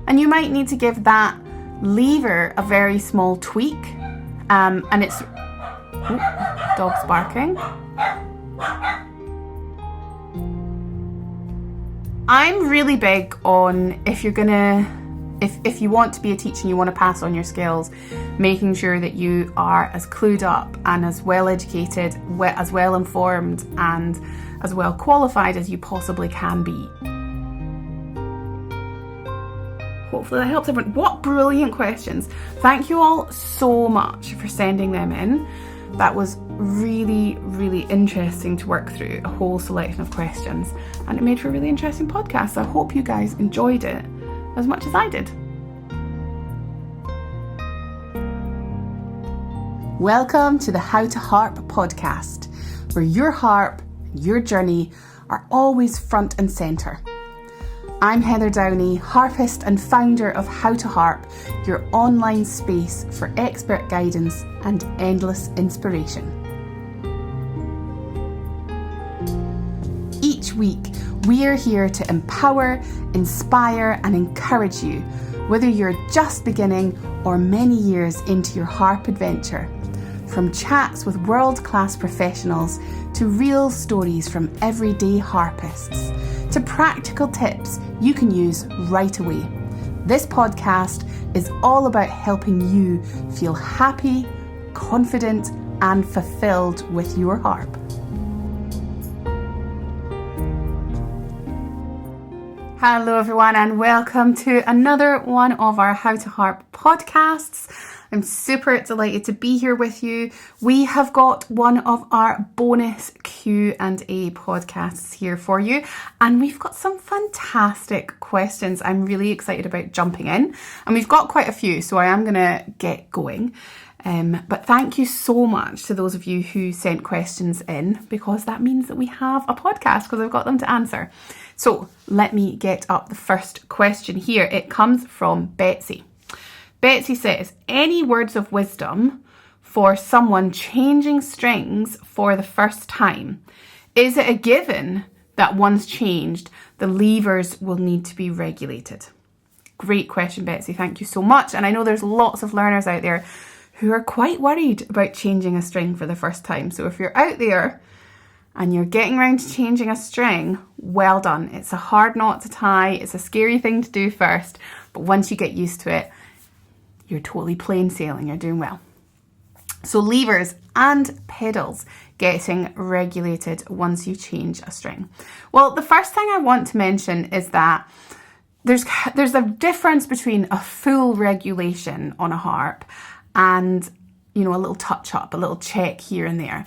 And you might need to give that lever a very small tweak. And it's... Ooh, dog's barking. I'm really big on if you want to be a teacher and you want to pass on your skills, making sure that you are as clued up and as well educated, as well informed and as well qualified as you possibly can be. Hopefully that helps everyone. What brilliant questions. Thank you all so much for sending them in. That was really, really interesting to work through a whole selection of questions, and it made for a really interesting podcast. So I hope you guys enjoyed it as much as I did. Welcome to the How to Harp podcast, where your harp, your journey are always front and centre. I'm Heather Downey, harpist and founder of How to Harp, your online space for expert guidance and endless inspiration. Each week, we are here to empower, inspire, and encourage you, whether you're just beginning or many years into your harp adventure. From chats with world-class professionals to real stories from everyday harpists, to practical tips you can use right away. This podcast is all about helping you feel happy, confident, and fulfilled with your harp. Hello everyone, and welcome to another one of our How to Harp podcasts. I'm super delighted to be here with you. We have got one of our bonus Q&A podcasts here for you, and we've got some fantastic questions. I'm really excited about jumping in, and we've got quite a few, so I am going to get going. But thank you so much to those of you who sent questions in, because that means that we have a podcast because I've got them to answer. So let me get up the first question here. It comes from Betsy. Betsy says, any words of wisdom for someone changing strings for the first time? Is it a given that once changed, the levers will need to be regulated? Great question, Betsy. Thank you so much. And I know there's lots of learners out there who are quite worried about changing a string for the first time. So if you're out there and you're getting around to changing a string, well done. It's a hard knot to tie. It's a scary thing to do first. But once you get used to it, you're totally plain sailing, you're doing well. So levers and pedals getting regulated once you change a string. Well, the first thing I want to mention is that there's a difference between a full regulation on a harp and, a little touch up, a little check here and there.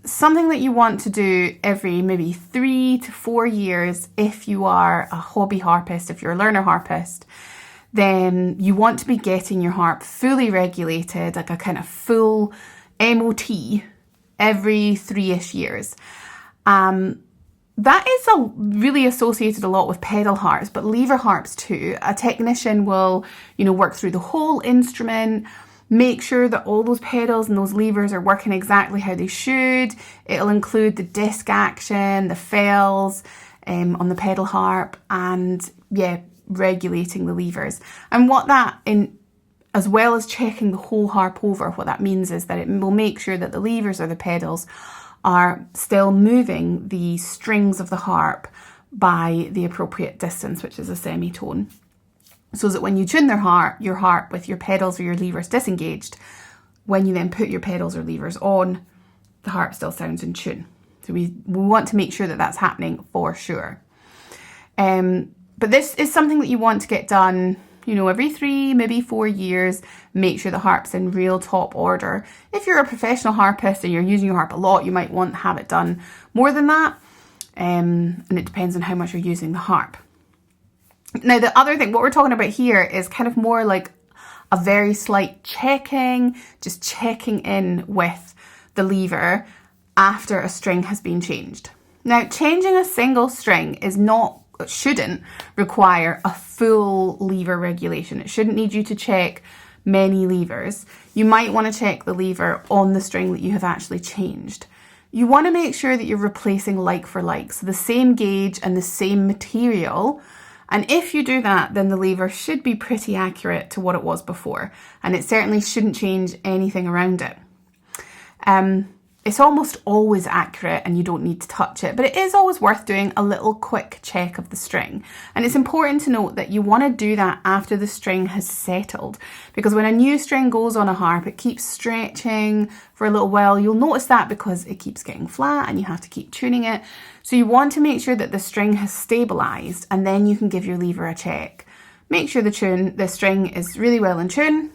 Something that you want to do every maybe 3 to 4 years if you are a hobby harpist, if you're a learner harpist, then you want to be getting your harp fully regulated, like a kind of full MOT every 3-ish years. That is really associated a lot with pedal harps, but lever harps too. A technician will, work through the whole instrument, make sure that all those pedals and those levers are working exactly how they should. It'll include the disc action, the fells on the pedal harp, and regulating the levers. And what that, as well as checking the whole harp over, what that means is that it will make sure that the levers or the pedals are still moving the strings of the harp by the appropriate distance, which is a semitone. So that when you tune your harp with your pedals or your levers disengaged, when you then put your pedals or levers on, the harp still sounds in tune. So we want to make sure that that's happening for sure. But this is something that you want to get done, every 3, maybe 4 years. Make sure the harp's in real top order. If you're a professional harpist and you're using your harp a lot, you might want to have it done more than that. And it depends on how much you're using the harp. Now, the other thing, what we're talking about here is kind of more like a very slight checking, just checking in with the lever after a string has been changed. Now, changing a single string shouldn't require a full lever regulation. It shouldn't need you to check many levers. You might want to check the lever on the string that you have actually changed. You want to make sure that you're replacing like for like, so the same gauge and the same material And if you do that, then the lever should be pretty accurate to what it was before. And it certainly shouldn't change anything around it. It's almost always accurate and you don't need to touch it, but it is always worth doing a little quick check of the string. And it's important to note that you want to do that after the string has settled, because when a new string goes on a harp, it keeps stretching for a little while. You'll notice that because it keeps getting flat and you have to keep tuning it. So you want to make sure that the string has stabilized, and then you can give your lever a check. Make sure the string is really well in tune.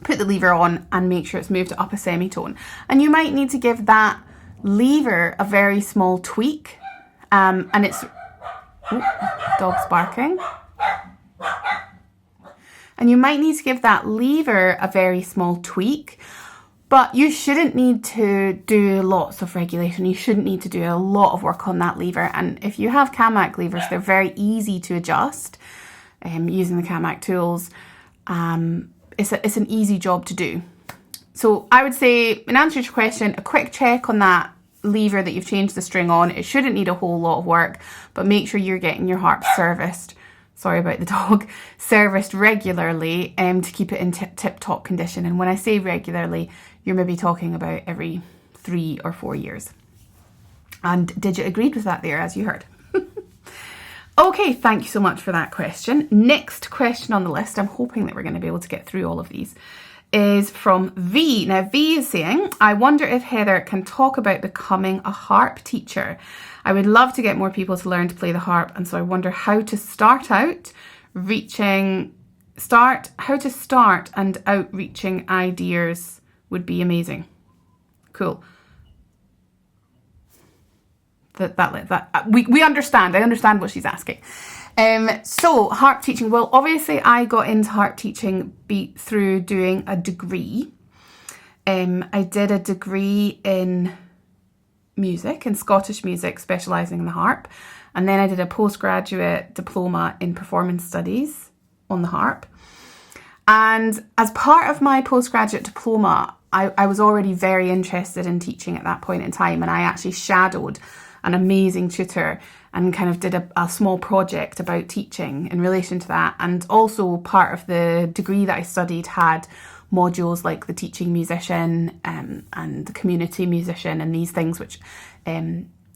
Put the lever on and make sure it's moved up a semitone. And you might need to give that lever a very small tweak. And it's... dog's barking. And you might need to give that lever a very small tweak. But you shouldn't need to do lots of regulation. You shouldn't need to do a lot of work on that lever. And if you have Camac levers, they're very easy to adjust using the Camac tools. It's an easy job to do. So I would say, in answer to your question, a quick check on that lever that you've changed the string on. It shouldn't need a whole lot of work, but make sure you're getting your harp serviced. Sorry about the dog. Serviced regularly to keep it in tip-top condition. And when I say regularly, you're maybe talking about every 3 or 4 years. And Digit agreed with that there, as you heard. Okay, thank you so much for that question. Next question on the list, I'm hoping that we're going to be able to get through all of these, is from V. Now, V is saying, I wonder if Heather can talk about becoming a harp teacher. I would love to get more people to learn to play the harp, and so I wonder how to start and outreaching ideas would be amazing. Cool. We understand. I understand what she's asking. So harp teaching. Well, obviously I got into harp teaching through doing a degree. I did a degree in music, in Scottish music, specialising in the harp. And then I did a postgraduate diploma in performance studies on the harp. And as part of my postgraduate diploma, I was already very interested in teaching at that point in time. And I actually shadowed an amazing tutor and kind of did a small project about teaching in relation to that. And also part of the degree that I studied had modules like the teaching musician and the community musician and these things, which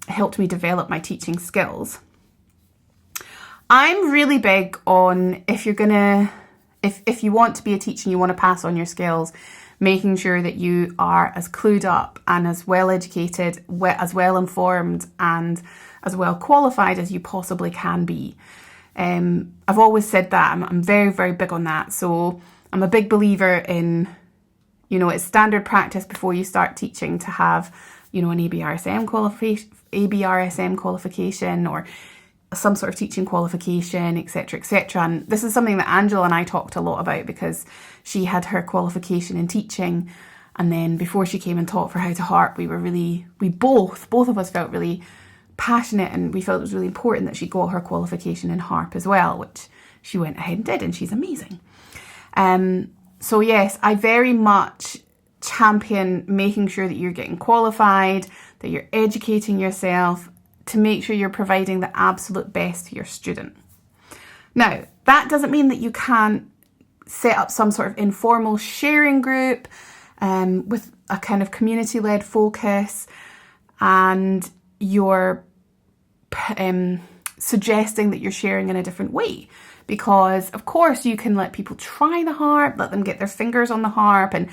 helped me develop my teaching skills. I'm really big on if you want to be a teacher and you want to pass on your skills, making sure that you are as clued up and as well educated, as well informed and as well qualified as you possibly can be. I've always said that. I'm very, very big on that. So I'm a big believer in, it's standard practice before you start teaching to have, an ABRSM qualification or some sort of teaching qualification, etc., etc. And this is something that Angela and I talked a lot about because she had her qualification in teaching, and then before she came and taught for How to Harp, both of us felt really passionate, and we felt it was really important that she got her qualification in harp as well, which she went ahead and did, and she's amazing. So yes, I very much champion making sure that you're getting qualified, that you're educating yourself, to make sure you're providing the absolute best to your student. Now, that doesn't mean that you can't set up some sort of informal sharing group with a kind of community-led focus, and you're suggesting that you're sharing in a different way. Because, of course, you can let people try the harp, let them get their fingers on the harp and,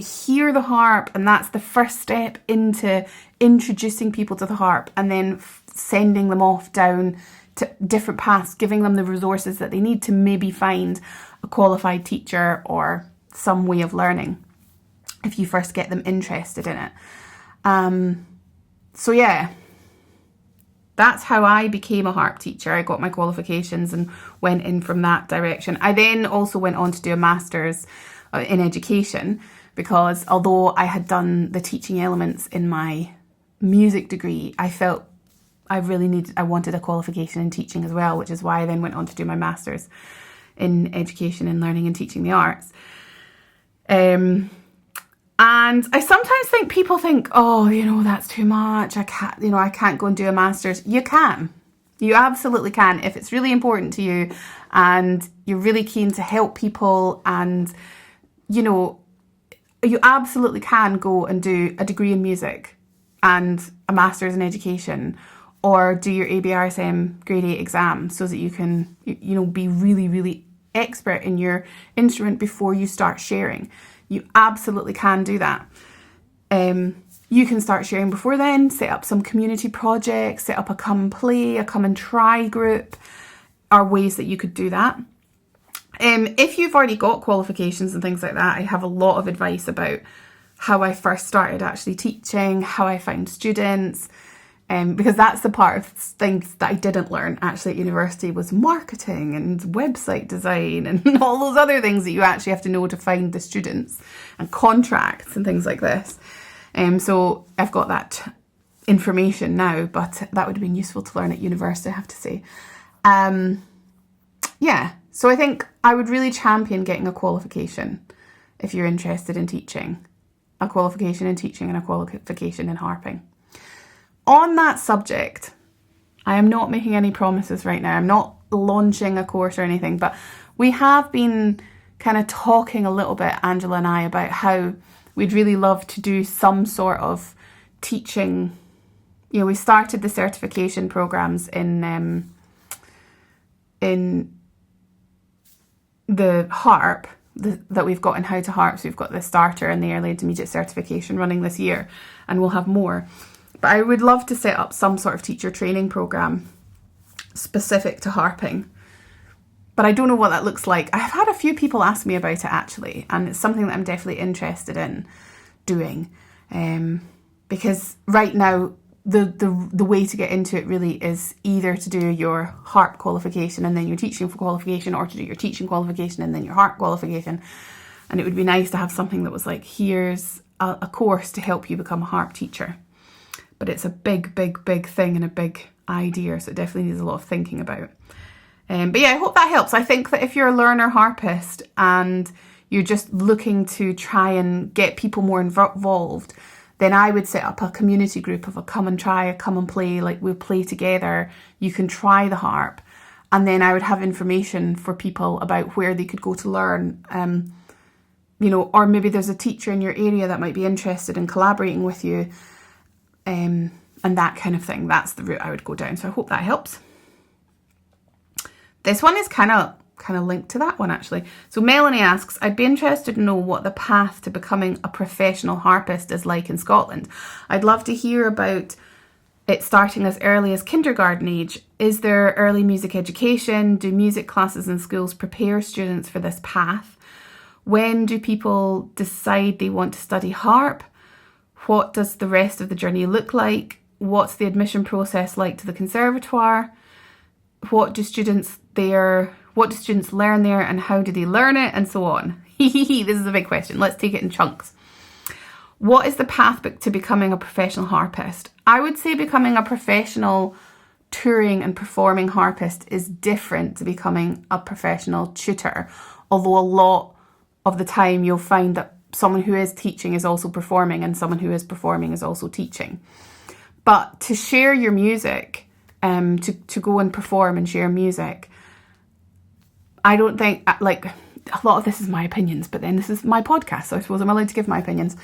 hear the harp. And that's the first step into introducing people to the harp and then sending them off down to different paths, giving them the resources that they need to maybe find a qualified teacher or some way of learning if you first get them interested in it. So, yeah. That's how I became a harp teacher. I got my qualifications and went in from that direction. I then also went on to do a master's in education, because although I had done the teaching elements in my music degree, I felt I wanted a qualification in teaching as well, which is why I then went on to do my master's in education and learning and teaching the arts. And I sometimes think people think, oh, that's too much. I can't go and do a master's. You can. You absolutely can. If it's really important to you and you're really keen to help people, and, you know, you absolutely can go and do a degree in music and a master's in education, or do your ABRSM grade 8 exam so that you can, you know, be really, really expert in your instrument before you start sharing. You absolutely can do that. You can start sharing before then, set up some community projects, set up a come and play, a come and try group, are ways that you could do that. If you've already got qualifications and things like that, I have a lot of advice about how I first started actually teaching, how I found students, because that's the part of things that I didn't learn actually at university, was marketing and website design and all those other things that you actually have to know to find the students, and contracts and things like this. So I've got that information now, but that would have been useful to learn at university, I have to say. Yeah, so I think I would really champion getting a qualification if you're interested in teaching. A qualification in teaching and a qualification in harping. On that subject, I am not making any promises right now. I'm not launching a course or anything, but we have been kind of talking a little bit, Angela and I, about how we'd really love to do some sort of teaching. You know, we started the certification programs in the harp that we've got in How to Harp. So we've got the starter and the early intermediate certification running this year, and we'll have more. But I would love to set up some sort of teacher training program specific to harping. But I don't know what that looks like. I've had a few people ask me about it actually, and it's something that I'm definitely interested in doing. Because right now, the way to get into it really is either to do your harp qualification and then your teaching qualification, or to do your teaching qualification and then your harp qualification. And it would be nice to have something that was like, here's a course to help you become a harp teacher. But it's a big, big, big thing and a big idea, so it definitely needs a lot of thinking about. But yeah, I hope that helps. I think that if you're a learner harpist and you're just looking to try and get people more involved, then I would set up a community group of a come and try, a come and play, like we'll play together. You can try the harp. And then I would have information for people about where they could go to learn. You know, or maybe there's a teacher in your area that might be interested in collaborating with you. And that kind of thing. That's the route I would go down. So I hope that helps. This one is kind of linked to that one actually. So Melanie asks, I'd be interested to know what the path to becoming a professional harpist is like in Scotland. I'd love to hear about it starting as early as kindergarten age. Is there early music education? Do music classes in schools prepare students for this path? When do people decide they want to study harp? What does the rest of the journey look like? What's the admission process like to the conservatoire? What do students learn there, and how do they learn it, and so on? This is a big question. Let's take it in chunks. What is the path to becoming a professional harpist? I would say becoming a professional touring and performing harpist is different to becoming a professional tutor, although a lot of the time you'll find that someone who is teaching is also performing, and someone who is performing is also teaching. But to share your music, to go and perform and share music, I don't think, like, a lot of this is my opinions, but then this is my podcast, so I suppose I'm allowed to give my opinions.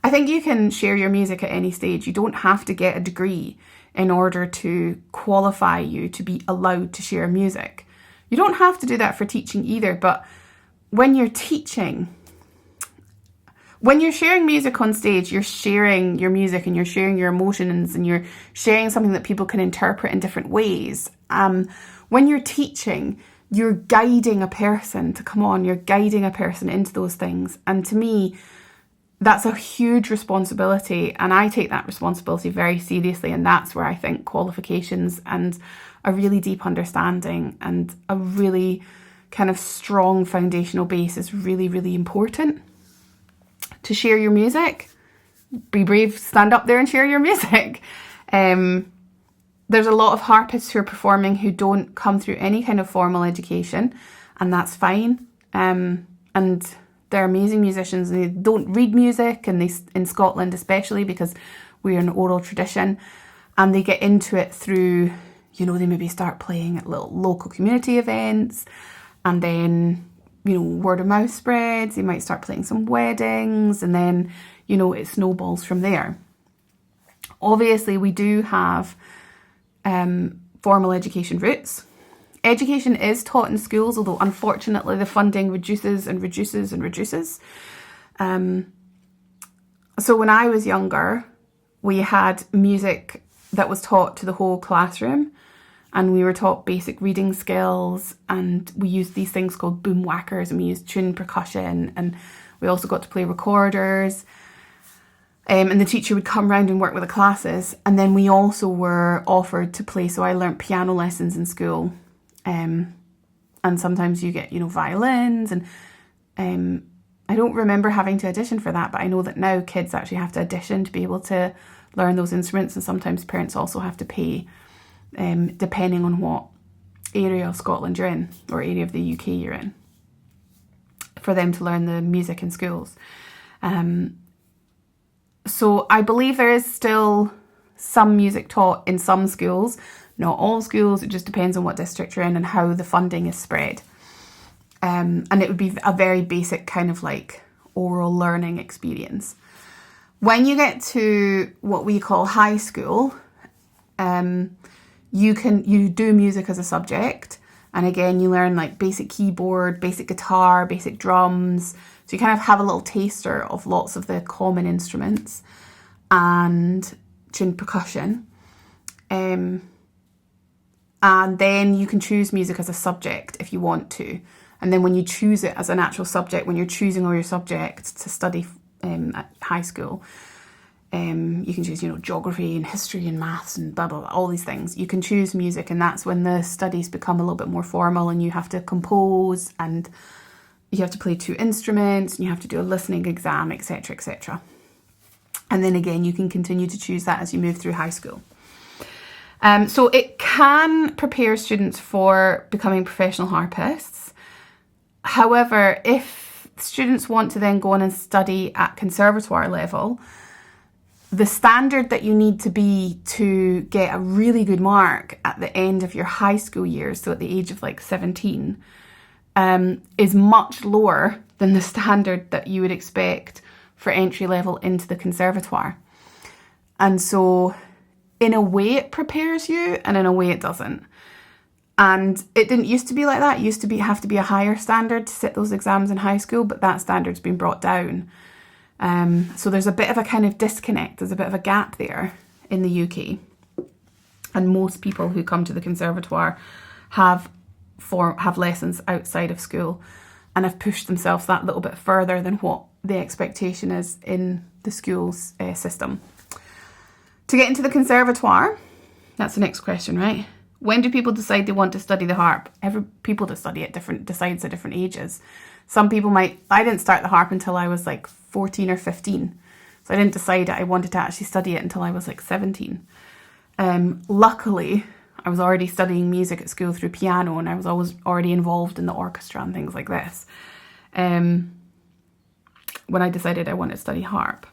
I think you can share your music at any stage. You don't have to get a degree in order to qualify you to be allowed to share music. You don't have to do that for teaching either, but when you're teaching, when you're sharing music on stage, you're sharing your music and you're sharing your emotions and you're sharing something that people can interpret in different ways. When you're teaching, you're guiding a person to come on, you're guiding a person into those things. And to me, that's a huge responsibility, and I take that responsibility very seriously. And that's where I think qualifications and a really deep understanding and a really kind of strong foundational base is really, really important. To share your music, be brave, stand up there and share your music. There's a lot of harpists who are performing who don't come through any kind of formal education, and that's fine. And they're amazing musicians, and they don't read music, and they, in Scotland especially, because we're an oral tradition, and they get into it through, they maybe start playing at little local community events, and then, word of mouth spreads. They might start playing some weddings, and then, it snowballs from there. Obviously, we do have formal education routes. Education is taught in schools, although unfortunately the funding reduces and reduces and reduces. So when I was younger, we had music that was taught to the whole classroom, and we were taught basic reading skills, and we used these things called boom whackers, and we used tune percussion, and we also got to play recorders. And the teacher would come round and work with the classes, and then we also were offered to play. So I learnt piano lessons in school, and sometimes you get violins, and I don't remember having to audition for that, but I know that now kids actually have to audition to be able to learn those instruments, and sometimes parents also have to pay, depending on what area of Scotland you're in, or area of the UK you're in, for them to learn the music in schools. So I believe there is still some music taught in some schools, not all schools. It just depends on what district you're in and how the funding is spread. And it would be a very basic kind of like oral learning experience. When you get to what we call high school, you do music as a subject. And again, you learn like basic keyboard, basic guitar, basic drums. So you kind of have a little taster of lots of the common instruments and tuned percussion. And then you can choose music as a subject if you want to. And then when you choose it as an actual subject, when you're choosing all your subjects to study at high school, you can choose, geography and history and maths and blah, blah, blah, all these things. You can choose music, and that's when the studies become a little bit more formal, and you have to compose, and you have to play 2 instruments, and you have to do a listening exam, etc., etc. And then again, you can continue to choose that as you move through high school. So it can prepare students for becoming professional harpists. However, if students want to then go on and study at conservatoire level, the standard that you need to be to get a really good mark at the end of your high school years, so at the age of like 17, is much lower than the standard that you would expect for entry level into the conservatoire. And so in a way it prepares you, and in a way it doesn't. And it didn't used to be like that. It used to have to be a higher standard to sit those exams in high school, but that standard's been brought down. So there's a bit of a kind of disconnect. There's a bit of a gap there in the UK. And most people who come to the conservatoire have lessons outside of school and have pushed themselves that little bit further than what the expectation is in the school's system. To get into the conservatoire, that's the next question, right? When do people decide they want to study the harp? People that study it decides at different ages. Some people I didn't start the harp until I was like 14 or 15. So I didn't decide I wanted to actually study it until I was like 17. Luckily, I was already studying music at school through piano, and I was always already involved in the orchestra and things like this. When I decided I wanted to study harp.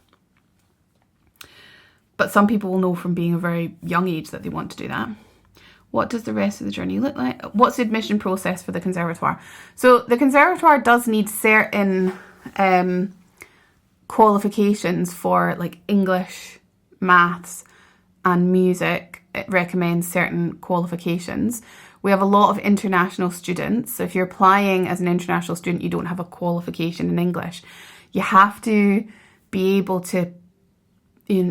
But some people will know from being a very young age that they want to do that. What does the rest of the journey look like? What's the admission process for the conservatoire? So the conservatoire does need certain qualifications for like English, maths and music. It recommends certain qualifications. We have a lot of international students. So if you're applying as an international student, you don't have a qualification in English. You have to be able to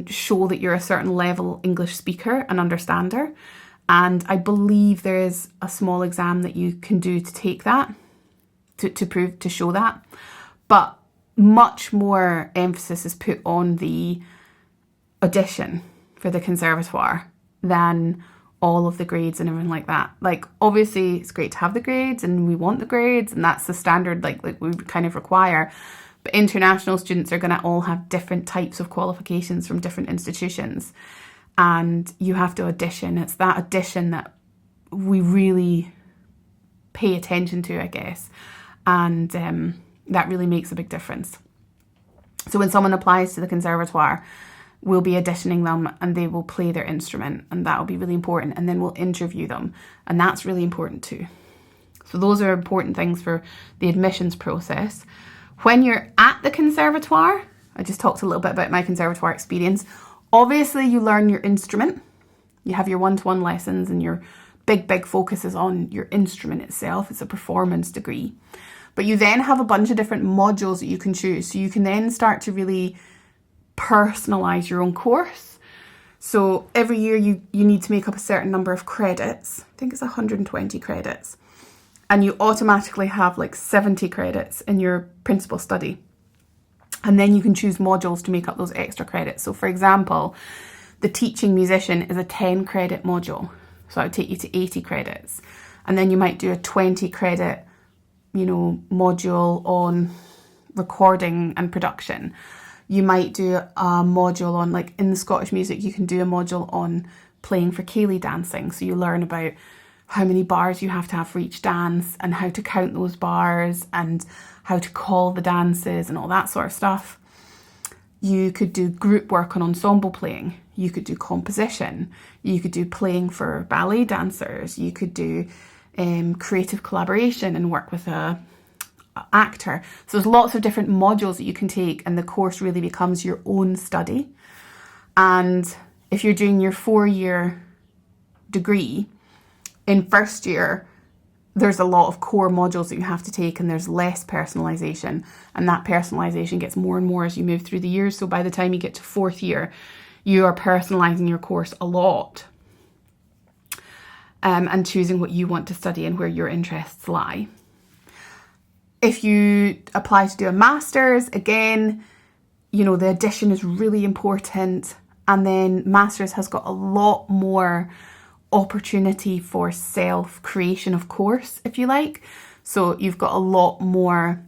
show that you're a certain level English speaker and understander. And I believe there is a small exam that you can do to take that, to show that. But much more emphasis is put on the audition for the conservatoire than all of the grades and everything like that. Like, obviously it's great to have the grades and we want the grades, and that's the standard like we kind of require. But international students are going to all have different types of qualifications from different institutions. And you have to audition. It's that audition that we really pay attention to, I guess. And that really makes a big difference. So when someone applies to the conservatoire, will be auditioning them and they will play their instrument, and that will be really important. And then we'll interview them, and that's really important too. So those are important things for the admissions process. When you're at the conservatoire, I just talked a little bit about my conservatoire experience. Obviously, you learn your instrument. You have your one-to-one lessons, and your big focus is on your instrument itself. It's a performance degree. But you then have a bunch of different modules that you can choose. So you can then start to really personalize your own course. So every year you need to make up a certain number of credits. I think it's 120 credits. And you automatically have like 70 credits in your principal study. And then you can choose modules to make up those extra credits. So for example, the teaching musician is a 10 credit module. So that would take you to 80 credits. And then you might do a 20 credit, module on recording and production. You might do a module on, like in the Scottish music, you can do a module on playing for ceilidh dancing. So you learn about how many bars you have to have for each dance, and how to count those bars, and how to call the dances and all that sort of stuff. You could do group work on ensemble playing. You could do composition. You could do playing for ballet dancers. You could do creative collaboration and work with a actor. So there's lots of different modules that you can take, and the course really becomes your own study. And if you're doing your 4-year degree, in first year, there's a lot of core modules that you have to take, and there's less personalisation, and that personalisation gets more and more as you move through the years. So by the time you get to 4th year, you are personalising your course a lot, and choosing what you want to study and where your interests lie. If you apply to do a master's, again, the addition is really important, and then master's has got a lot more opportunity for self-creation of course, if you like. So you've got a lot more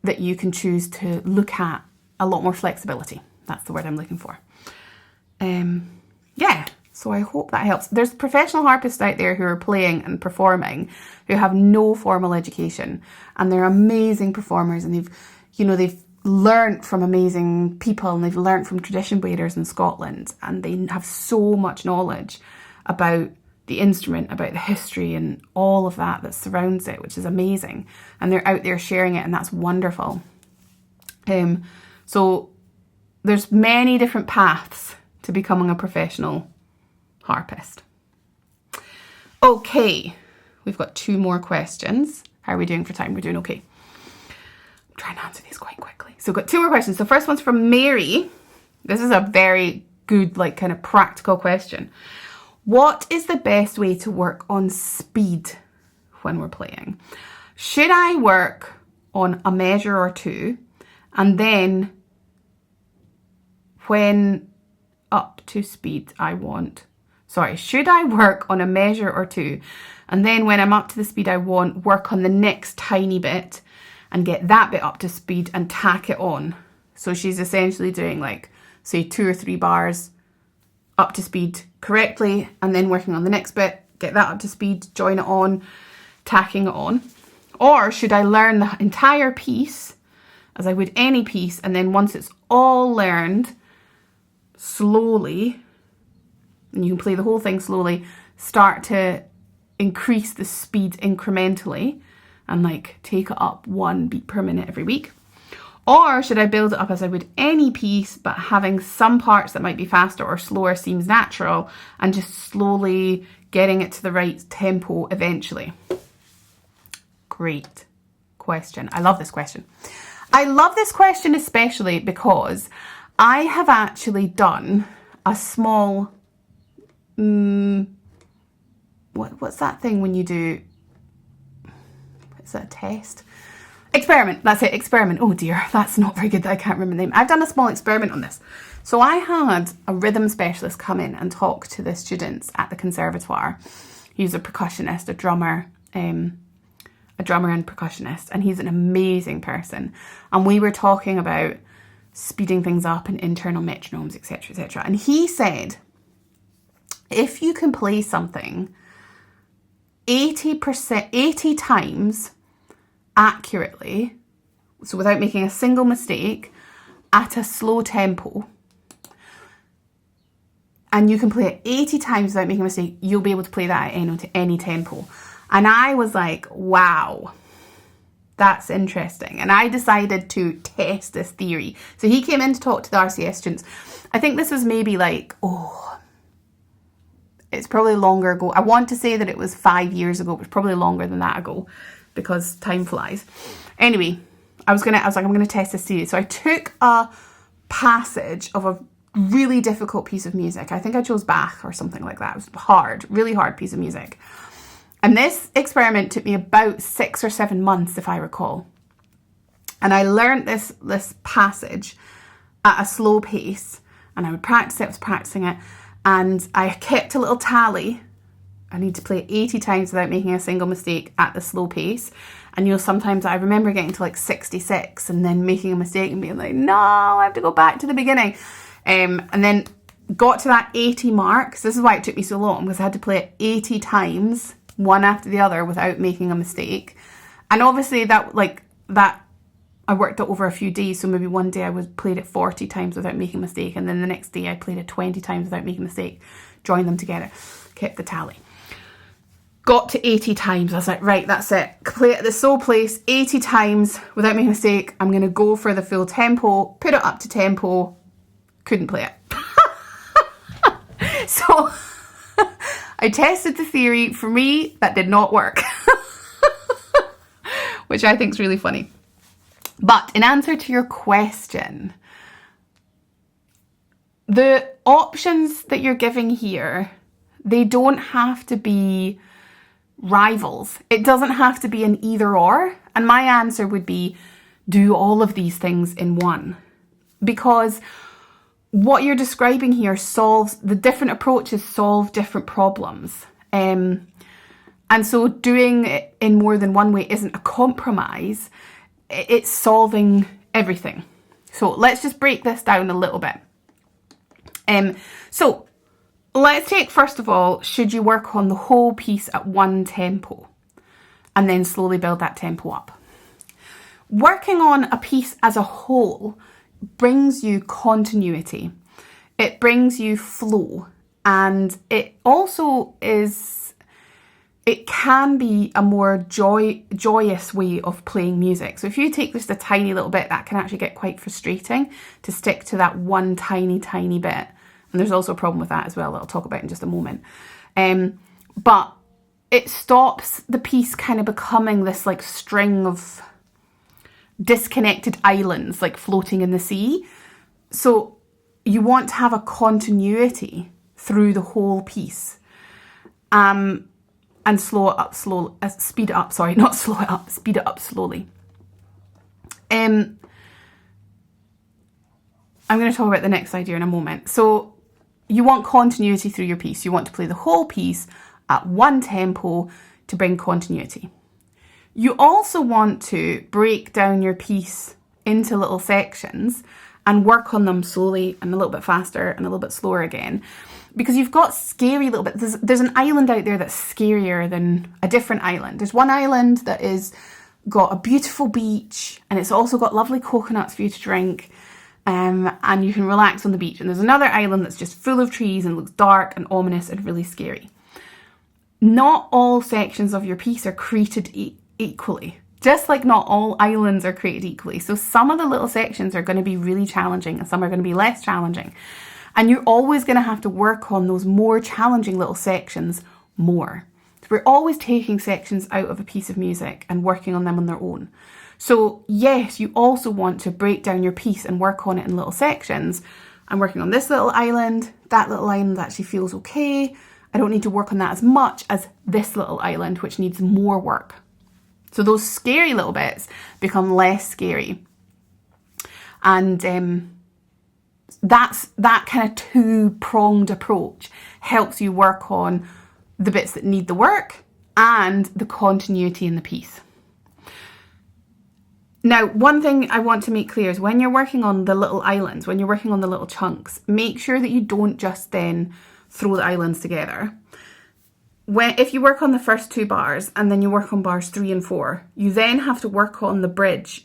that you can choose to look at, a lot more flexibility. That's the word I'm looking for. So I hope that helps. There's professional harpists out there who are playing and performing who have no formal education, and they're amazing performers, and they've learnt from amazing people, and they've learnt from tradition bearers in Scotland, and they have so much knowledge about the instrument, about the history and all of that surrounds it, which is amazing. And they're out there sharing it, and that's wonderful. So there's many different paths to becoming a professional harpist. Okay, we've got 2 more questions. How are we doing for time? We're doing okay. I'm trying to answer these quite quickly. So we've got 2 more questions. The first one's from Mary. This is a very good, kind of practical question. What is the best way to work on speed when we're playing? Should I work on a measure or 2, and then when up to speed should I work on a measure or 2, and then when I'm up to the speed I want, work on the next tiny bit and get that bit up to speed and tack it on? So she's essentially doing say 2 or 3 bars up to speed correctly, and then working on the next bit, get that up to speed, join it on, tacking it on. Or should I learn the entire piece as I would any piece, and then once it's all learned, slowly, and you can play the whole thing slowly, start to increase the speed incrementally and take it up 1 beat per minute every week? Or should I build it up as I would any piece, but having some parts that might be faster or slower seems natural, and just slowly getting it to the right tempo eventually? Great question. I love this question. I love this question especially because I have actually done a small, what's that thing when you do, is that a test? Experiment, that's it, experiment. Oh dear, that's not very good that I can't remember the name. I've done a small experiment on this. So I had a rhythm specialist come in and talk to the students at the conservatoire. He's a percussionist, a drummer and percussionist, and he's an amazing person. And we were talking about speeding things up and internal metronomes, etc., etc. And he said, if you can play something 80 times accurately, so without making a single mistake, at a slow tempo, and you can play it 80 times without making a mistake, you'll be able to play that at any tempo. And I was like, wow, that's interesting. And I decided to test this theory. So he came in to talk to the RCS students. I think this was maybe like, it's probably longer ago. I want to say that it was 5 years ago, but it's probably longer than that ago because time flies. Anyway, I was like, I'm gonna test this theory. So I took a passage of a really difficult piece of music. I think I chose Bach or something like that. It was hard, really hard piece of music. And this experiment took me about 6 or 7 months, if I recall. And I learned this passage at a slow pace, and I would practice it, I was practicing it, and I kept a little tally. I need to play it 80 times without making a single mistake at the slow pace. And sometimes I remember getting to like 66 and then making a mistake and being like, no, I have to go back to the beginning. And then got to that 80 mark. So this is why it took me so long, because I had to play it 80 times, one after the other, without making a mistake. And obviously that I worked it over a few days. So maybe one day I played it 40 times without making a mistake. And then the next day I played it 20 times without making a mistake. Joined them together, kept the tally. Got to 80 times. I was like, right, that's it. Play it at the slow pace 80 times without making a mistake. I'm going to go for the full tempo, put it up to tempo. Couldn't play it. So I tested the theory. For me, that did not work. Which I think is really funny. But in answer to your question, the options that you're giving here, they don't have to be rivals. It doesn't have to be an either or. And my answer would be, do all of these things in one. Because what you're describing here the different approaches solve different problems. And so doing it in more than one way isn't a compromise. It's solving everything. So let's just break this down a little bit. So let's take, first of all, should you work on the whole piece at one tempo and then slowly build that tempo up? Working on a piece as a whole brings you continuity. It brings you flow. And it also it can be a more joyous way of playing music. So if you take just a tiny little bit, that can actually get quite frustrating to stick to that one tiny bit. And there's also a problem with that as well that I'll talk about in just a moment. But it stops the piece kind of becoming this like string of disconnected islands like floating in the sea. So you want to have a continuity through the whole piece. And speed it up slowly. I'm going to talk about the next idea in a moment. So you want continuity through your piece. You want to play the whole piece at one tempo to bring continuity. You also want to break down your piece into little sections and work on them slowly and a little bit faster and a little bit slower again. Because you've got scary little bit. There's an island out there that's scarier than a different island. There's one island that is got a beautiful beach and it's also got lovely coconuts for you to drink. And you can relax on the beach. And there's another island that's just full of trees and looks dark and ominous and really scary. Not all sections of your piece are created equally. Just like not all islands are created equally. So some of the little sections are going to be really challenging and some are going to be less challenging. And you're always going to have to work on those more challenging little sections more. So we're always taking sections out of a piece of music and working on them on their own. So yes, you also want to break down your piece and work on it in little sections. I'm working on this little island. That little island actually feels okay. I don't need to work on that as much as this little island, which needs more work. So those scary little bits become less scary. And that kind of two-pronged approach helps you work on the bits that need the work and the continuity in the piece. Now, one thing I want to make clear is when you're working on the little islands, when you're working on the little chunks, make sure that you don't just then throw the islands together. If you work on the first 2 bars and then you work on bars 3 and 4, you then have to work on the bridge.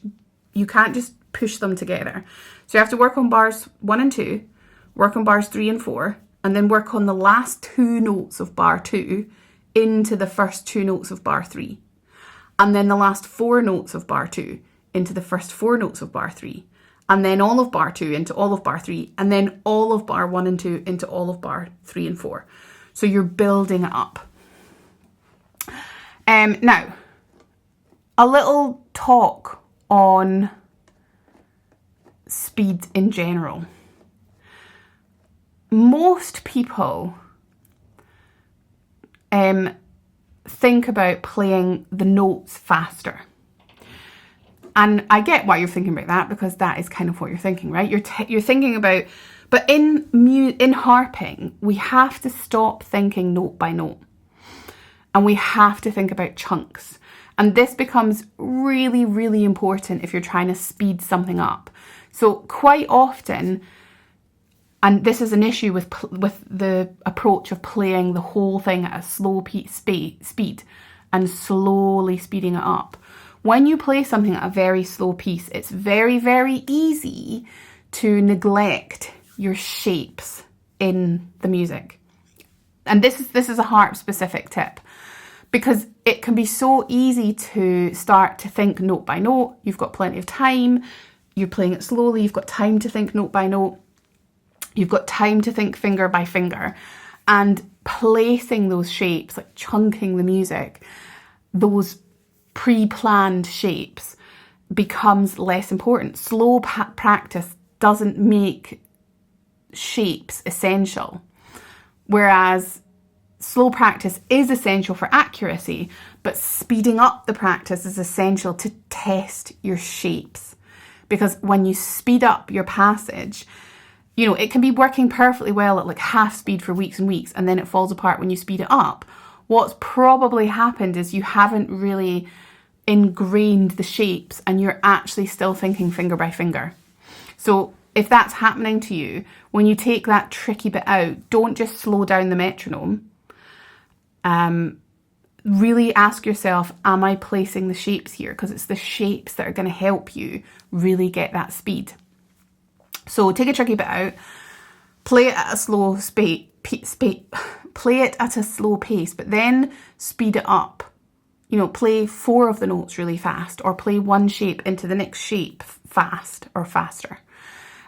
You can't just push them together. So you have to work on bars 1 and 2, work on bars 3 and 4, and then work on the last 2 notes of bar 2 into the first 2 notes of bar 3. And then the last 4 notes of bar 2 into the first 4 notes of bar 3. And then all of bar 2 into all of bar 3. And then all of bar 1 and 2 into all of bar 3 and 4. So you're building it up. Now, a little talk on speed in general. Most people think about playing the notes faster. And I get why you're thinking about that, because that is kind of what you're thinking, right? You're thinking about, but in harping, we have to stop thinking note by note. And we have to think about chunks. And this becomes really, really important if you're trying to speed something up. So quite often, and this is an issue with the approach of playing the whole thing at a slow speed and slowly speeding it up. When you play something at a very slow piece, it's very, very easy to neglect your shapes in the music. And this is a harp specific tip, because it can be so easy to start to think note by note. You've got plenty of time. You're playing it slowly. You've got time to think note by note. You've got time to think finger by finger, and placing those shapes, like chunking the music, those pre-planned shapes becomes less important. Slow practice doesn't make shapes essential, whereas slow practice is essential for accuracy, but speeding up the practice is essential to test your shapes. Because when you speed up your passage, you know, it can be working perfectly well at like half speed for weeks and weeks, and then it falls apart when you speed it up. What's probably happened is you haven't really ingrained the shapes, and you're actually still thinking finger by finger. So if that's happening to you, when you take that tricky bit out, don't just slow down the metronome. Really ask yourself, am I placing the shapes here? Because it's the shapes that are going to help you really get that speed. So take a tricky bit out, play it at a slow play it at a slow pace, but then speed it up. You know, play 4 of the notes really fast, or play one shape into the next shape fast or faster,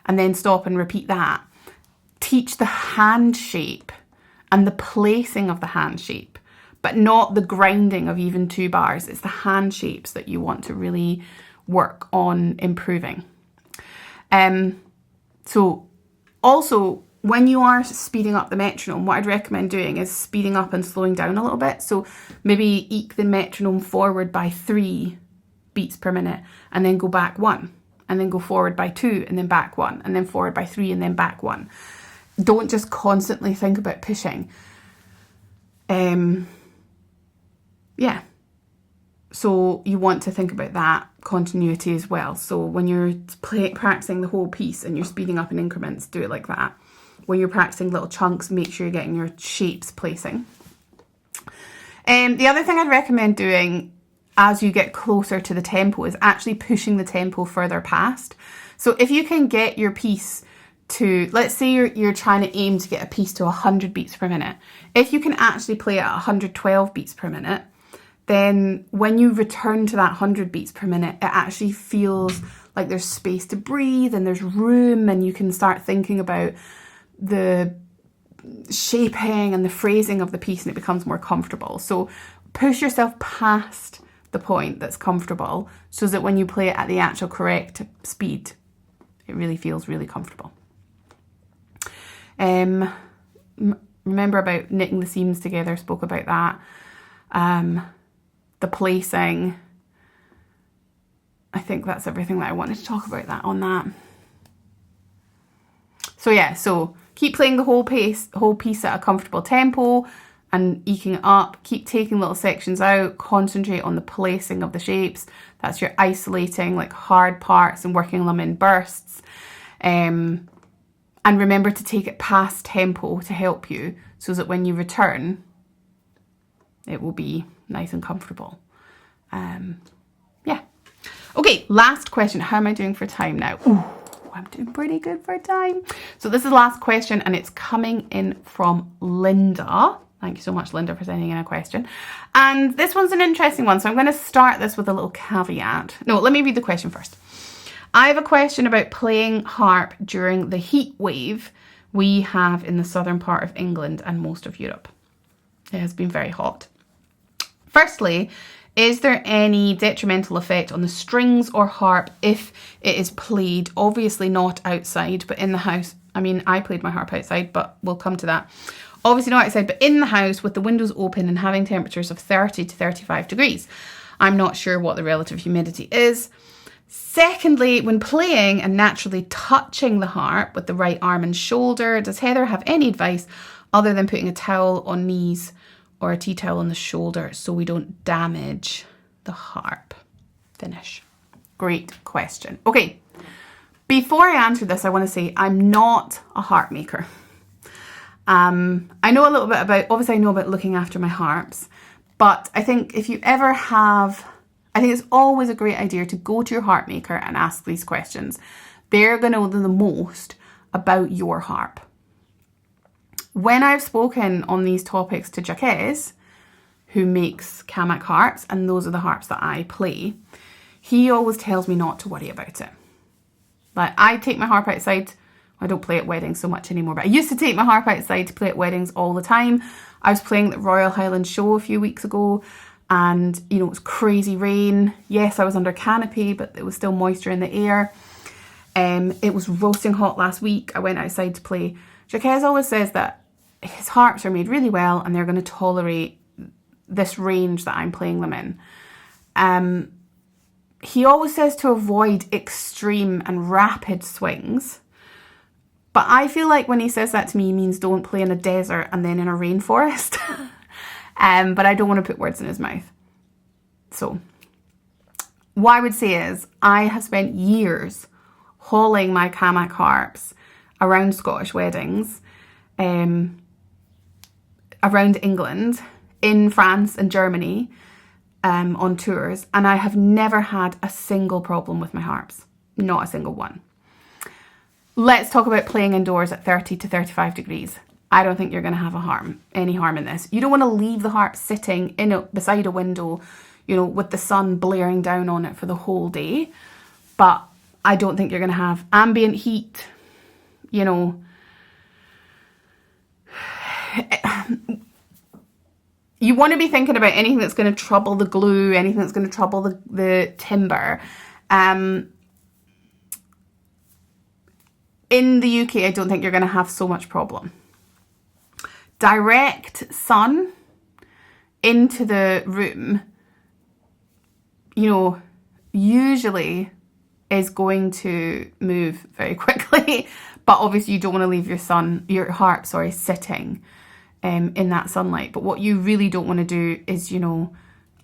and then stop and repeat that. Teach the hand shape and the placing of the hand shape, but not the grinding of even 2 bars. It's the hand shapes that you want to really work on improving. So also, when you are speeding up the metronome, what I'd recommend doing is speeding up and slowing down a little bit. So maybe eke the metronome forward by 3 beats per minute, and then go back 1, and then go forward by 2, and then back 1, and then forward by 3, and then back 1. Don't just constantly think about pushing. Yeah. So you want to think about that continuity as well. So when you're practicing the whole piece and you're speeding up in increments, do it like that. When you're practicing little chunks, make sure you're getting your shapes placing. The other thing I'd recommend doing as you get closer to the tempo is actually pushing the tempo further past. So if you can get your piece to, let's say you're trying to aim to get a piece to 100 beats per minute. If you can actually play at 112 beats per minute, then when you return to that 100 beats per minute, it actually feels like there's space to breathe and there's room, and you can start thinking about the shaping and the phrasing of the piece, and it becomes more comfortable. So push yourself past the point that's comfortable, so that when you play it at the actual correct speed, it really feels really comfortable. Remember about knitting the seams together, spoke about that. The placing. I think that's everything that I wanted to talk about on that. So yeah, so keep playing the whole piece at a comfortable tempo and eking it up. Keep taking little sections out. Concentrate on the placing of the shapes. That's your isolating like hard parts and working them in bursts. And remember to take it past tempo to help you, so that when you return, it will be nice and comfortable. Yeah. Okay, last question. How am I doing for time now? Ooh, I'm doing pretty good for time. So this is the last question, and it's coming in from Linda. Thank you so much, Linda, for sending in a question. And this one's an interesting one, so I'm going to start this with a little caveat. No, let me read the question first. I have a question about playing harp during the heat wave we have in the southern part of England and most of Europe. It has been very hot. Firstly, is there any detrimental effect on the strings or harp if it is played, obviously not outside, but in the house? I mean, I played my harp outside, but we'll come to that. Obviously not outside, but in the house with the windows open and having temperatures of 30 to 35 degrees. I'm not sure what the relative humidity is. Secondly, when playing and naturally touching the harp with the right arm and shoulder, does Heather have any advice other than putting a towel on knees or a tea towel on the shoulder so we don't damage the harp? Finish. Great question. Okay, before I answer this, I want to say I'm not a harp maker. I know a little bit about, obviously I know about looking after my harps, but I think if you ever have, I think it's always a great idea to go to your harp maker and ask these questions. They're going to know the most about your harp. When I've spoken on these topics to Jacques, who makes Kamak harps, and those are the harps that I play, he always tells me not to worry about it. Like, I take my harp outside. I don't play at weddings so much anymore, but I used to take my harp outside to play at weddings all the time. I was playing at the Royal Highland Show a few weeks ago, and you know, it was crazy rain. Yes, I was under canopy, but there was still moisture in the air. It was roasting hot last week. I went outside to play. Jacques always says that his harps are made really well and they're going to tolerate this range that I'm playing them in. He always says to avoid extreme and rapid swings. But I feel like when he says that to me, he means don't play in a desert and then in a rainforest. But I don't want to put words in his mouth. So what I would say is I have spent years hauling my Kamak harps around Scottish weddings, around England, in France and Germany, on tours, and I have never had a single problem with my harps. Not a single one. Let's talk about playing indoors at 30 to 35 degrees. I don't think you're going to have any harm in this. You don't want to leave the harp sitting beside a window, you know, with the sun blaring down on it for the whole day. But I don't think you're going to have ambient heat, you know. You want to be thinking about anything that's going to trouble the glue, anything that's going to trouble the timber. In the UK, I don't think you're going to have so much problem. Direct sun into the room, you know, usually is going to move very quickly. But obviously you don't want to leave your harp, sitting in that sunlight. But what you really don't want to do is, you know,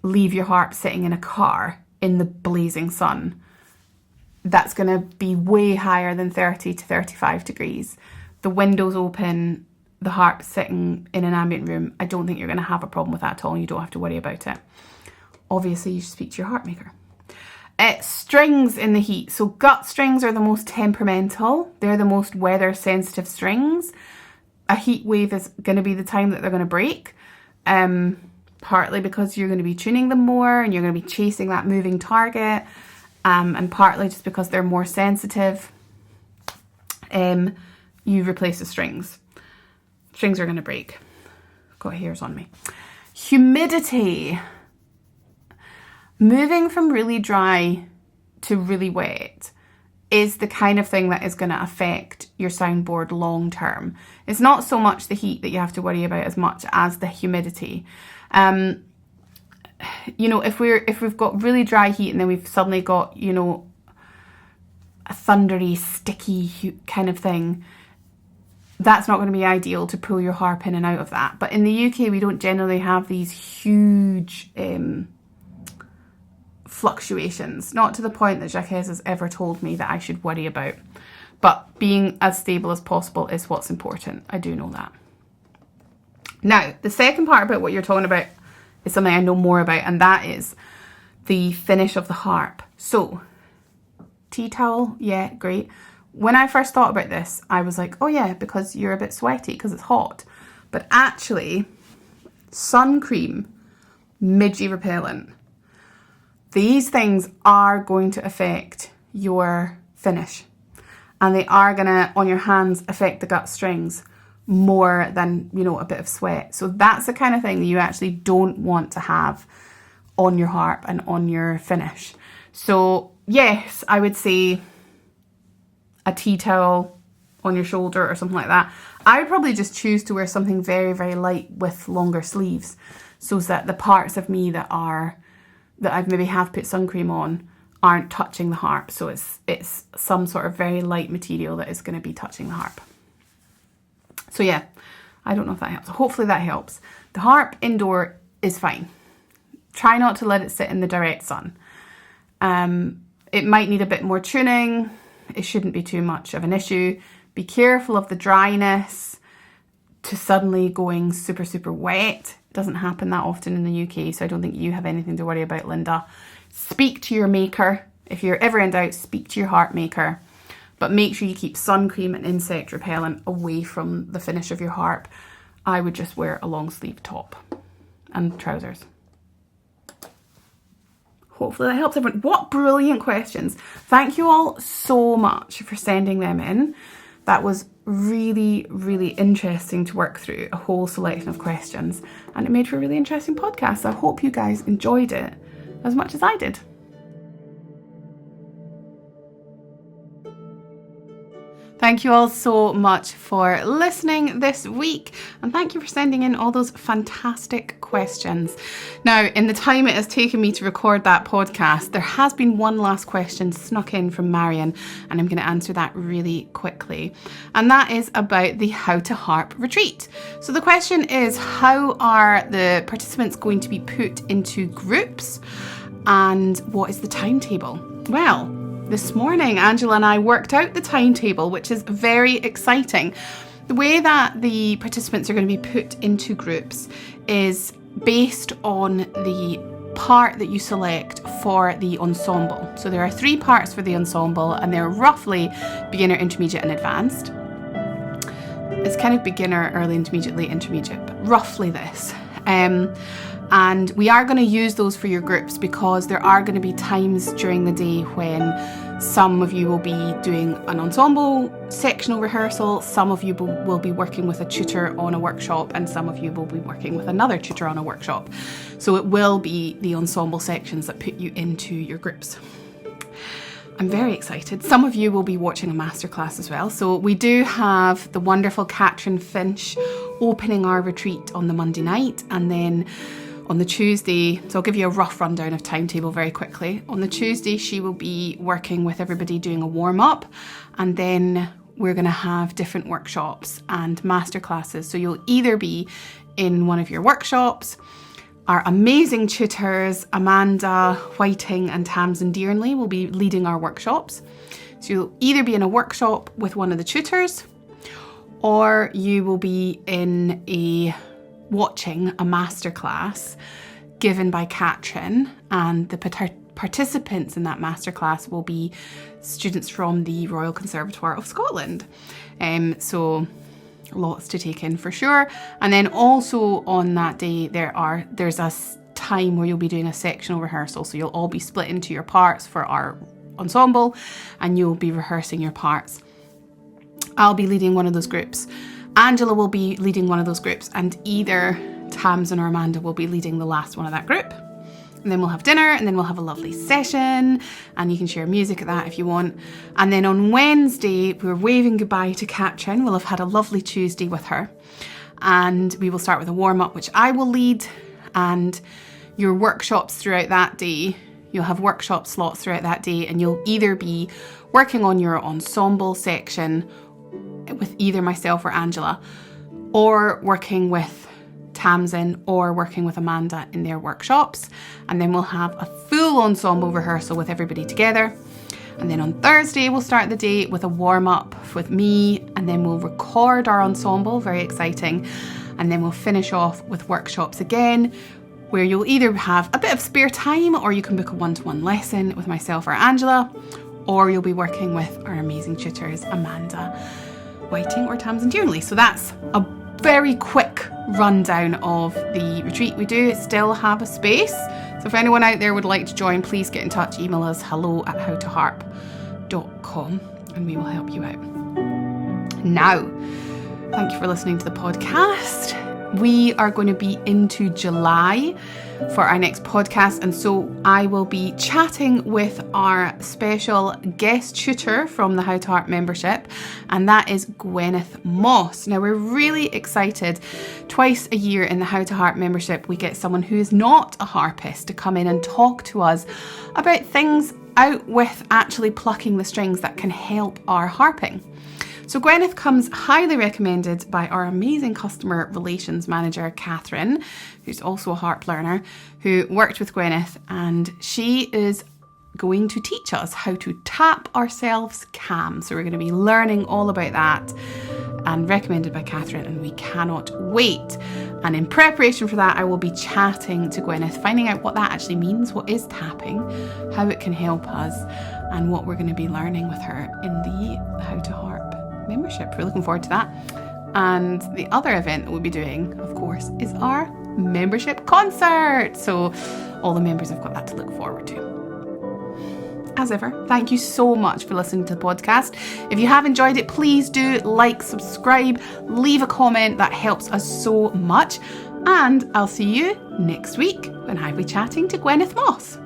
leave your harp sitting in a car in the blazing sun. That's going to be way higher than 30 to 35 degrees. The windows open, the harp sitting in an ambient room. I don't think you're going to have a problem with that at all, and you don't have to worry about it. Obviously, you should speak to your harp maker. Strings in the heat. So gut strings are the most temperamental. They're the most weather sensitive strings. A heat wave is going to be the time that they're going to break. Partly because you're going to be tuning them more and you're going to be chasing that moving target. And partly just because they're more sensitive. You replace the strings. Strings are going to break. I've got hairs on me. Humidity. Moving from really dry to really wet is the kind of thing that is going to affect your soundboard long term. It's not so much the heat that you have to worry about as much as the humidity. You know, if we've got really dry heat and then we've suddenly got, you know, a thundery, sticky kind of thing, that's not going to be ideal to pull your harp in and out of that. But in the UK, we don't generally have these huge fluctuations, not to the point that Jacques has ever told me that I should worry about. But being as stable as possible is what's important. I do know that. Now, the second part about what you're talking about is something I know more about, and that is the finish of the harp. So, tea towel, yeah, great. when I first thought about this, I was like, oh yeah, because you're a bit sweaty because it's hot. But actually, sun cream, midge repellent, these things are going to affect your finish. And they are going to, on your hands, affect the gut strings more than, a bit of sweat. So that's the kind of thing that you actually don't want to have on your harp and on your finish. So yes, I would say a tea towel on your shoulder or something like that. I would probably just choose to wear something very, very light with longer sleeves, so that the parts of me that I've maybe have put sun cream on aren't touching the harp. So it's some sort of very light material that is going to be touching the harp. So yeah, I don't know if that helps. Hopefully that helps. The harp indoor is fine. Try not to let it sit in the direct sun. It might need a bit more tuning. It shouldn't be too much of an issue. Be careful of the dryness to suddenly going super, super wet. It doesn't happen that often in the UK, so I don't think you have anything to worry about, Linda. Speak to your maker. If you're ever in doubt, speak to your harp maker. But make sure you keep sun cream and insect repellent away from the finish of your harp. I would just wear a long sleeve top and trousers. Hopefully that helps everyone. What brilliant questions. Thank you all so much for sending them in. That was really, really interesting to work through a whole selection of questions, and it made for a really interesting podcast. I hope you guys enjoyed it as much as I did. Thank you all so much for listening this week, and thank you for sending in all those fantastic questions. Now, in the time it has taken me to record that podcast, there has been one last question snuck in from Marion, and I'm going to answer that really quickly. And that is about the How to Harp retreat. So the question is, how are the participants going to be put into groups, and what is the timetable? Well, this morning, Angela and I worked out the timetable, which is very exciting. The way that the participants are going to be put into groups is based on the part that you select for the ensemble. So there are 3 parts for the ensemble, and they're roughly beginner, intermediate, and advanced. It's kind of beginner, early intermediate, late intermediate, but roughly this. And we are going to use those for your groups, because there are going to be times during the day when some of you will be doing an ensemble sectional rehearsal, some of you will be working with a tutor on a workshop, and some of you will be working with another tutor on a workshop. So it will be the ensemble sections that put you into your groups. I'm very excited. Some of you will be watching a masterclass as well. So we do have the wonderful Catherine Finch opening our retreat on the Monday night, and then on the Tuesday, so I'll give you a rough rundown of timetable very quickly. On the Tuesday, she will be working with everybody doing a warm-up, and then we're going to have different workshops and masterclasses. So you'll either be in one of your workshops. Our amazing tutors, Amanda Whiting and Tamsin Dearnley, will be leading our workshops. So you'll either be in a workshop with one of the tutors, or you will be watching a masterclass given by Catherine, and the participants in that masterclass will be students from the Royal Conservatoire of Scotland. So lots to take in for sure. And then also on that day there's a time where you'll be doing a sectional rehearsal, so you'll all be split into your parts for our ensemble, and you'll be rehearsing your parts. I'll be leading one of those groups. Angela will be leading one of those groups, and either Tamsin or Amanda will be leading the last one of that group. And then we'll have dinner, and then we'll have a lovely session, and you can share music at that if you want. And then on Wednesday, we're waving goodbye to Catherine. We'll have had a lovely Tuesday with her, and we will start with a warm-up, which I will lead, and your workshops throughout that day. You'll have workshop slots throughout that day, and you'll either be working on your ensemble section with either myself or Angela, or working with Tamsin or working with Amanda in their workshops. And then we'll have a full ensemble rehearsal with everybody together. And then on Thursday, we'll start the day with a warm-up with me, and then we'll record our ensemble, very exciting. And then we'll finish off with workshops again, where you'll either have a bit of spare time, or you can book a one-to-one lesson with myself or Angela, or you'll be working with our amazing tutors, Amanda Whiting or Tamsin Dearnley. So that's a very quick rundown of the retreat. We do still have a space. So if anyone out there would like to join, please get in touch. Email us hello@howtoharp.com and we will help you out. Now, thank you for listening to the podcast. We are going to be into July for our next podcast, and so I will be chatting with our special guest tutor from the How to Harp membership, and that is Gwyneth Moss. Now, we're really excited. Twice a year in the How to Harp membership, we get someone who is not a harpist to come in and talk to us about things out with actually plucking the strings that can help our harping. So Gwyneth comes highly recommended by our amazing customer relations manager, Catherine, who's also a harp learner, who worked with Gwyneth, and she is going to teach us how to tap ourselves calm. So we're going to be learning all about that, and recommended by Catherine, and we cannot wait. And in preparation for that, I will be chatting to Gwyneth, finding out what that actually means, what is tapping, how it can help us, and what we're going to be learning with her in the How to Harp membership. We're looking forward to that. And the other event that we'll be doing, of course, is our membership concert. So all the members have got that to look forward to. As ever, thank you so much for listening to the podcast. If you have enjoyed it, please do like, subscribe, leave a comment. That helps us so much. And I'll see you next week when I'll be chatting to Gwyneth Moss.